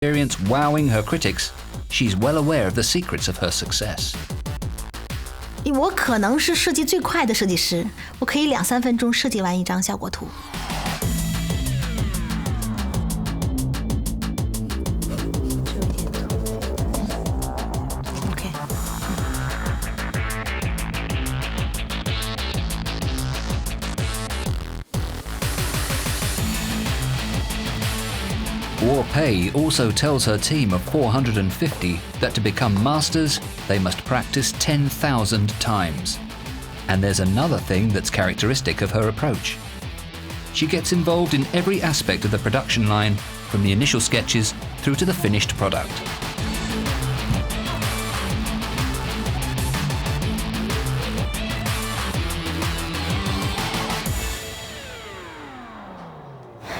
experience wowing her critics, she's well aware of the secrets of her success. 我可能是设计最快的设计师，我可以2-3分钟设计完一张效果图。Guo Pei also tells her team of 450 that to become masters, they must practice 10,000 times. And there's another thing that's characteristic of her approach. She gets involved in every aspect of the production line, from the initial sketches through to the finished product.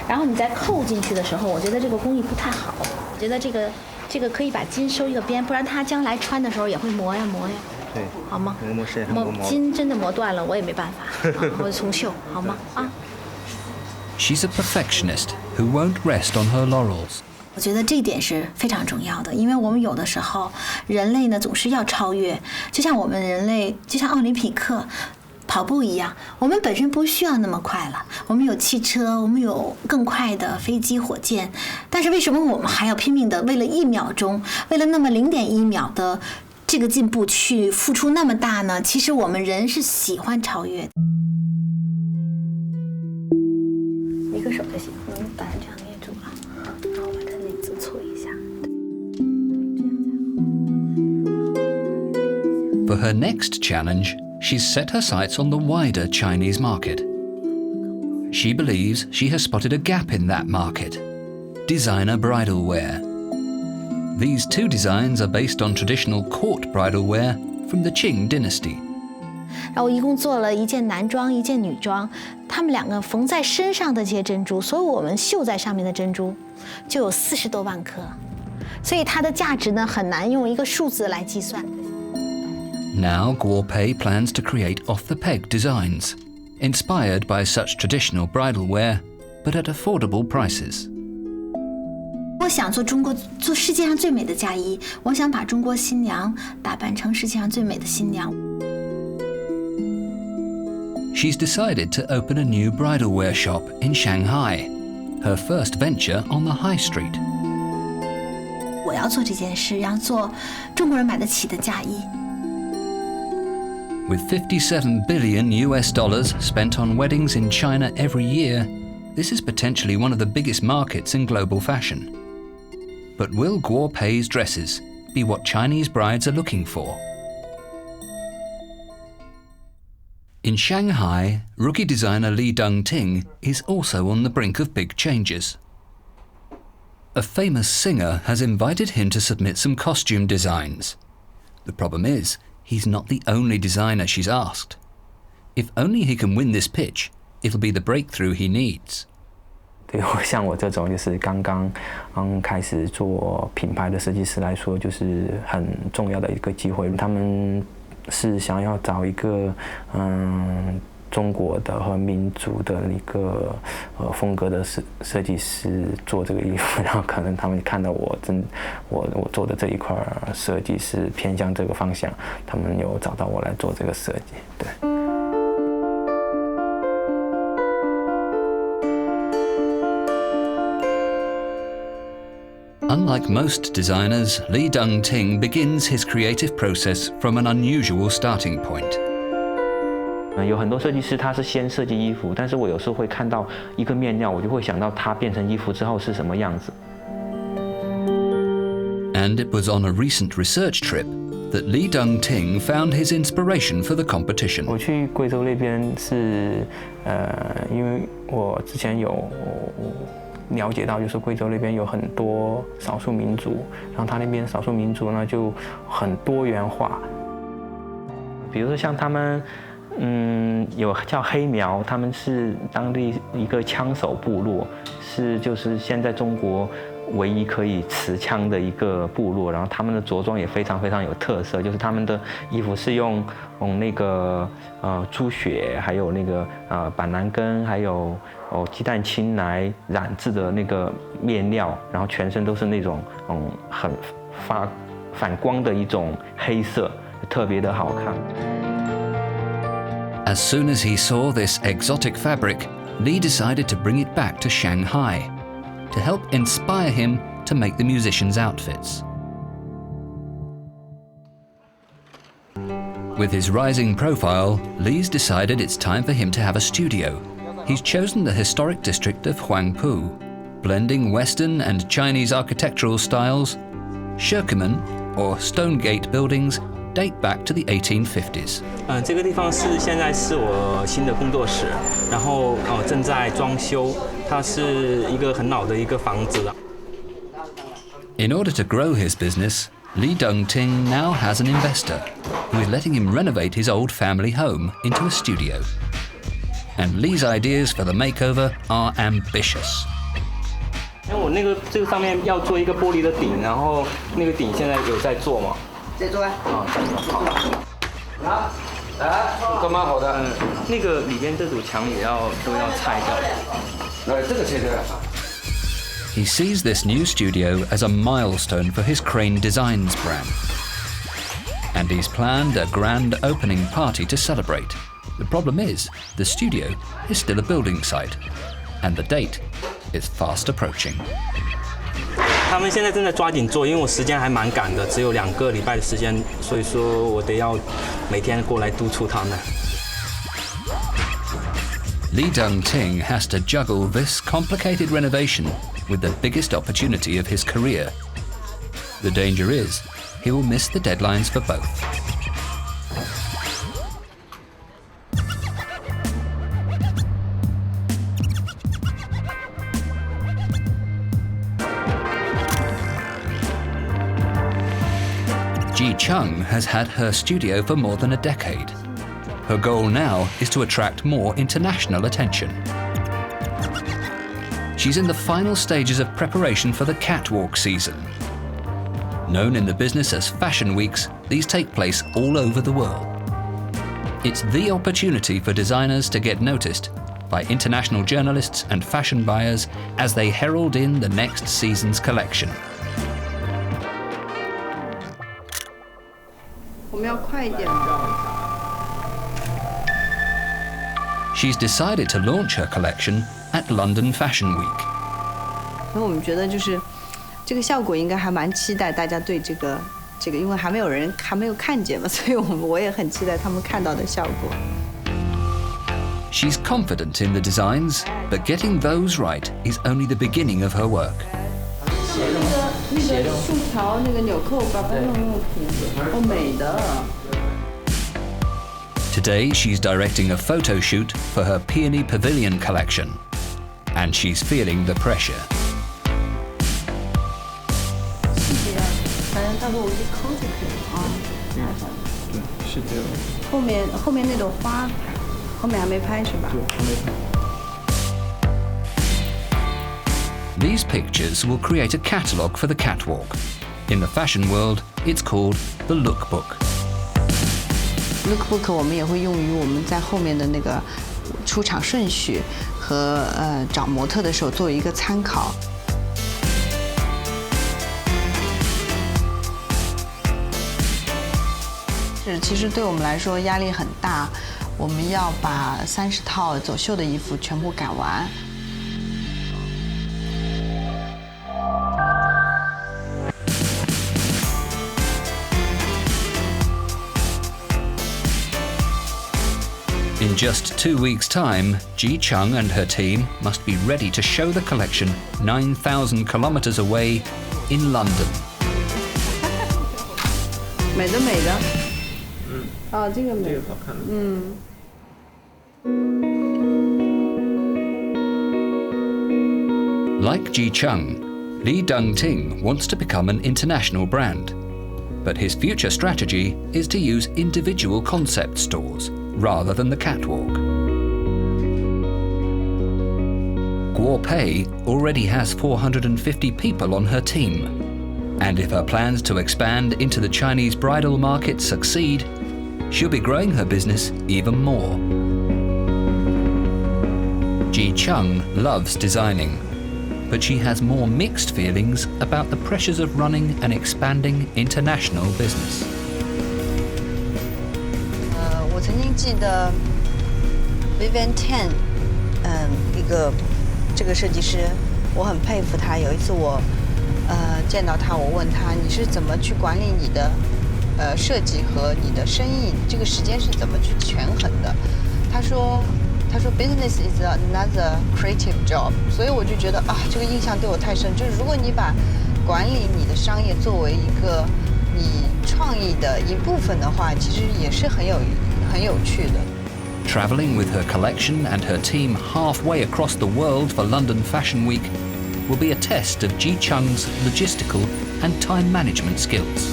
然后你再扣进去的时候，我觉得这个工艺不太好。我觉得这个可以把筋收一个边，不然它将来穿的时候也会磨呀。对，好吗？磨筋真的磨断了，我也没办法，我就重绣，好吗？啊。She's a perfectionist who won't rest on her laurels. 我觉得这一点是非常重要的，因为我们有的时候人类呢总是要超越，就像我们人类，就像奥林匹克。跑步一样，我们本身不需要那么快了。我们有汽车，我们有更快的飞机、火箭，但是为什么我们还要拼命的为了1秒钟，为了那么0.1秒的这个进步去付出那么大呢？其实我们人是喜欢超越的。一个手就行，把它这样捏住了，然后把它内侧搓一下。For her next challenge,She's set her sights on the wider Chinese market. She believes she has spotted a gap in that market: designer bridal wear. These two designs are based on traditional court bridal wear from the Qing dynasty. 然后我一共做了一件男装，一件女装，他们2个缝在身上的这些珍珠，所有我们绣在上面的珍珠，就有40多万颗，所以它的价值呢很难用一个数字来计算。Now Guo Pei plans to create off-the-peg designs, inspired by such traditional bridal wear, but at affordable prices. 我想做世界上最美的嫁衣，我想把中国新娘打扮成世界上最美的新娘。She's decided to open a new bridal wear shop in Shanghai, her first venture on the high street. 我要做这件事，让做中国人买得起的嫁衣。With $57 billion spent on weddings in China every year, this is potentially one of the biggest markets in global fashion. But will Guo Pei's dresses be what Chinese brides are looking for? In Shanghai, rookie designer Li Dengting is also on the brink of big changes. A famous singer has invited him to submit some costume designs. The problem is, he's not the only designer she's asked. If only he can win this pitch, it'll be the breakthrough he needs. 对，像我这种就是刚开始做品牌的设计师来说，就是很重要的一个机会。他们是想要找一个中国的和民族的一个风格的设计师做这个衣服，然后可能他们看到我做的这一块设计是偏向这个方向，他们有找到我来做这个设计，对。Unlike most designers, Li Dengting begins his creative process from an unusual starting point. 有很多设计师他是先设计衣服，但是我有时候会看到一个面料，我就会想到它变成衣服之后是什么样子。And it was on a recent research trip that Li Dengting found his inspiration for the competition. 我去贵州那边是因为我之前有了解到，就是贵州那边有很多少数民族，然后他那边少数民族呢就很多元化。比如说像他们，有叫黑苗，他们是当地一个枪手部落，就是现在中国唯一可以持枪的一个部落，然后他们的着装也非常非常有特色，就是他们的衣服是用那个猪血，还有那个板蓝根，还有鸡蛋清来染制的那个面料，然后全身都是那种很反光的一种黑色，特别的好看。As soon as he saw this exotic fabric, Li decided to bring it back to Shanghai to help inspire him to make the musicians' outfits. With his rising profile, Li's decided it's time for him to have a studio. He's chosen the historic district of Huangpu, blending Western and Chinese architectural styles. Shirkemen, or stone gate buildings, date back to the 1850s. 这个地方现在是我新的工作室，然后正在装修，它是一个很老的一个房子了。In order to grow his business, Li Dongting now has an investor who is letting him renovate his old family home into a studio. And Li's ideas for the makeover are ambitious. 因为我这个上面要做一个玻璃的顶，然后那个顶现在有在做吗？在做啊。好。来，都蛮好的。那个里边这堵墙都要拆掉。这个切掉。He sees this new studio as a milestone for his Crane Designs brand. And he's planned a grand opening party to celebrate. The problem is, the studio is still a building site, and the date is fast approaching. 他们现在正在抓紧做，因为我时间还蛮赶的，只有2个礼拜的时间，所以说我得要每天过来督促他们。Li Dongting has to juggle this complicated renovation with the biggest opportunity of his career. The danger is, he will miss the deadlines for both. Ji Chung has had her studio for more than a decade. Her goal now is to attract more international attention. She's in the final stages of preparation for the catwalk season. Known in the business as fashion weeks, these take place all over the world. It's the opportunity for designers to get noticed by international journalists and fashion buyers as they herald in the next season's collection. 我们要快一点。 She's decided to launch her collection at London Fashion Week. 所以我们觉得就是这个效果应该还蛮期待大家对这个，因为还没有看见嘛，所以我也很期待他们看到的效果。 She's confident in the designs, but getting those right is only the beginning of her work. 那个竖条那个纽扣把它弄平，美的。 Today she's directing a photo shoot for her Peony Pavilion collection, and she's feeling the pressure. 细节啊，反正到时候我一抠就可以了啊。对，是这样。后面那朵花，后面还没拍是吧？对，还没拍。 These pictures will create a catalogue for the catwalk. In the fashion world, it's called the lookbook. Lookbook 我们也会用于我们在后面的那个出场顺序和找模特的时候作为一个参考。其实对我们来说压力很大，我们要把30套走秀的衣服全部赶完。 In just 2 weeks' time, Ji Chung and her team must be ready to show the collection 9,000 kilometers away in London. 美的。这个美。这个好看。Like Ji Chung, Li Dongting wants to become an international brand. But his future strategy is to use individual concept stores rather than the catwalk. Guo Pei already has 450 people on her team, and if her plans to expand into the Chinese bridal market succeed, she'll be growing her business even more. Ji Chung loves designing, but she has more mixed feelings about the pressures of running an expanding international business. 我曾经记得 Vivian Tan， 这个设计师，我很佩服他。有一次我见到他，我问他你是怎么去管理你的设计和你的生意，这个时间是怎么去权衡的？他说 business is another creative job， 所以我就觉得啊，这个印象对我太深。就是如果你把管理你的商业作为一个你创意的一部分的话，其实也是很有趣的。Traveling with her collection and her team halfway across the world for London Fashion Week will be a test of Ji Chung's logistical and time management skills.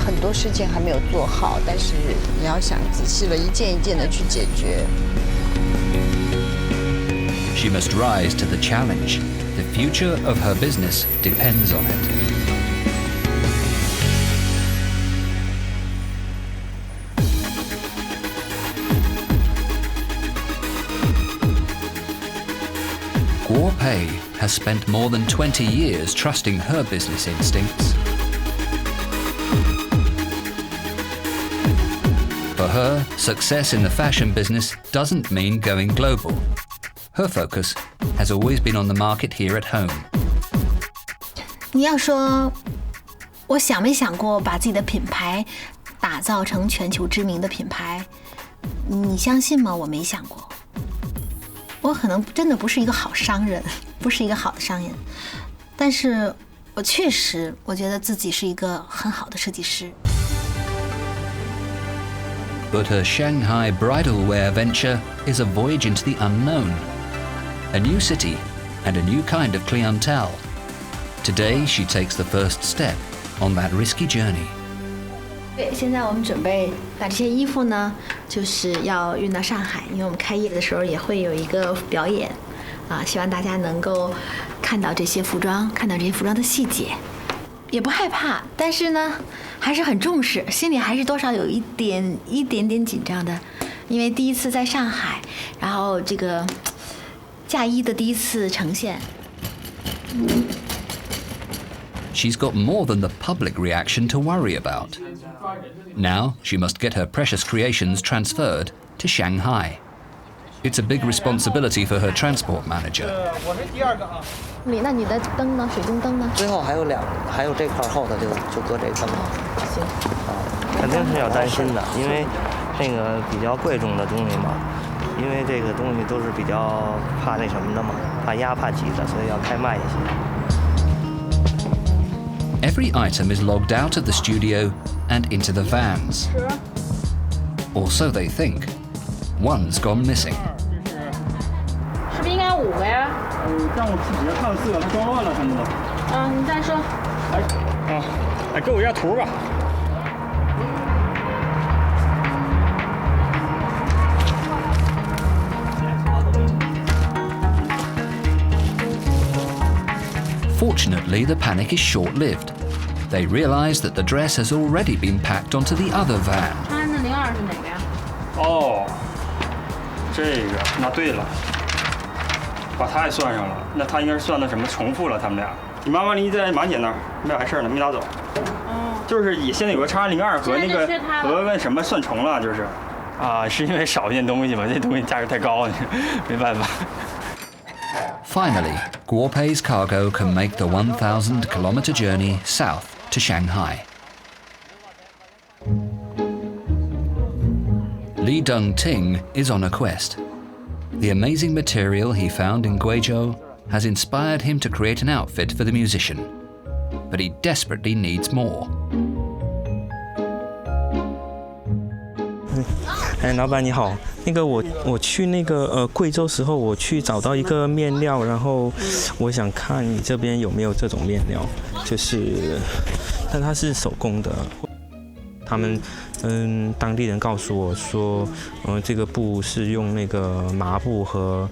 很多事情还没有做好，但是你要想仔细了，一件一件的去解决。She must rise to the challenge. The future of her business depends on it. Guo Pei has spent more than 20 years trusting her business instincts. For her, success in the fashion business doesn't mean going global. Her focus has always been on the market here at home. 你要说，我想没想过把自己的品牌打造成全球知名的品牌？你相信吗？我没想过。我可能真的不是一个好商人，不是一个好的商人，但是我确实，我觉得自己是一个很好的设计师。But her Shanghai bridal wear venture is a voyage into the unknown. A new city and a new kind of clientele. Today, she takes the first step on that risky journey. 对，现在我们准备把这些衣服呢，就是要运到上海，因为我们开业的时候也会有一个表演，希望大家能够看到这些服装，看到这些服装的细节，也不害怕，但是呢，还是很重视，心里还是多少有一点点紧张的，因为第一次在上海，然后这个嫁衣的第一次呈现。She's got more than the public reaction to worry about. Now, she must get her precious creations transferred to Shanghai. It's a big responsibility for her transport manager. 那你的灯呢？水晶灯呢？最后还有这块后头就搁这灯了。行。肯定是要担心的，因为这个比较贵重的东西嘛，因为这个东西都是比较怕那什么的嘛，怕压怕挤的，所以要开慢一些。Every item is logged out of the studio and into the vans. Or so they think. One's gone missing. 是不是应该有5个呀？但我自己要看4个，它装乱了，看见吗？你再说。给我一下图吧。Fortunately, the panic is short-lived. They realize that the dress has already been packed onto the other van. 穿的02是哪个呀？这个那对了，把他也算上了，那他应该是算的什么重复了他们俩。你妈妈离在马姐那儿，没完事儿呢，没拿走。就是也现在有个XR02和那个和什么算重了，就是是因为少一件东西嘛，这东西价值太高了，没办法。Finally, Guo Pei's cargo can make the 1,000-kilometer journey south to Shanghai. Li Dongting is on a quest. The amazing material he found in Guizhou has inspired him to create an outfit for the musician, but he desperately needs more. 老板你好，那个我去那个贵州时候，我去找到一个面料，然后我想看你这边有没有这种面料，就是，但它是手工的，他们当地人告诉我说，这个布是用那个麻布和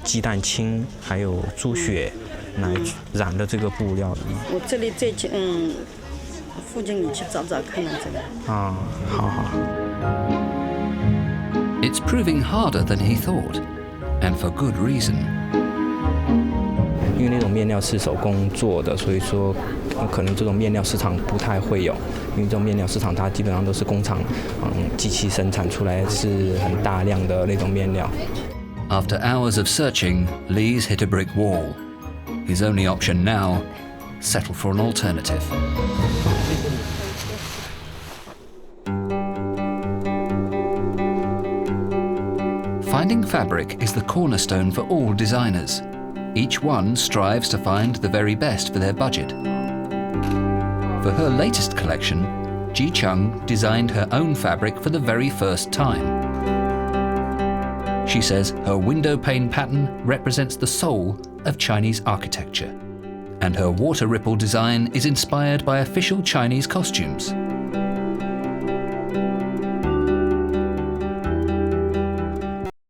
鸡蛋清还有猪血来染的这个布料。我这里最近附近你去找找看看这个。啊，好好。It's proving harder than he thought, and for good reason. 因为那种面料是手工做的，所以说可能这种面料市场不太会有，因为这种面料市场它基本上都是工厂机器生产出来，是很大量的那种面料。After hours of searching, Lee's hit a brick wall. His only option now, settle for an alternative. Finding fabric is the cornerstone for all designers. Each one strives to find the very best for their budget. For her latest collection, Ji Chung designed her own fabric for the very first time. She says her window pane pattern represents the soul of Chinese architecture, and her water ripple design is inspired by official Chinese costumes.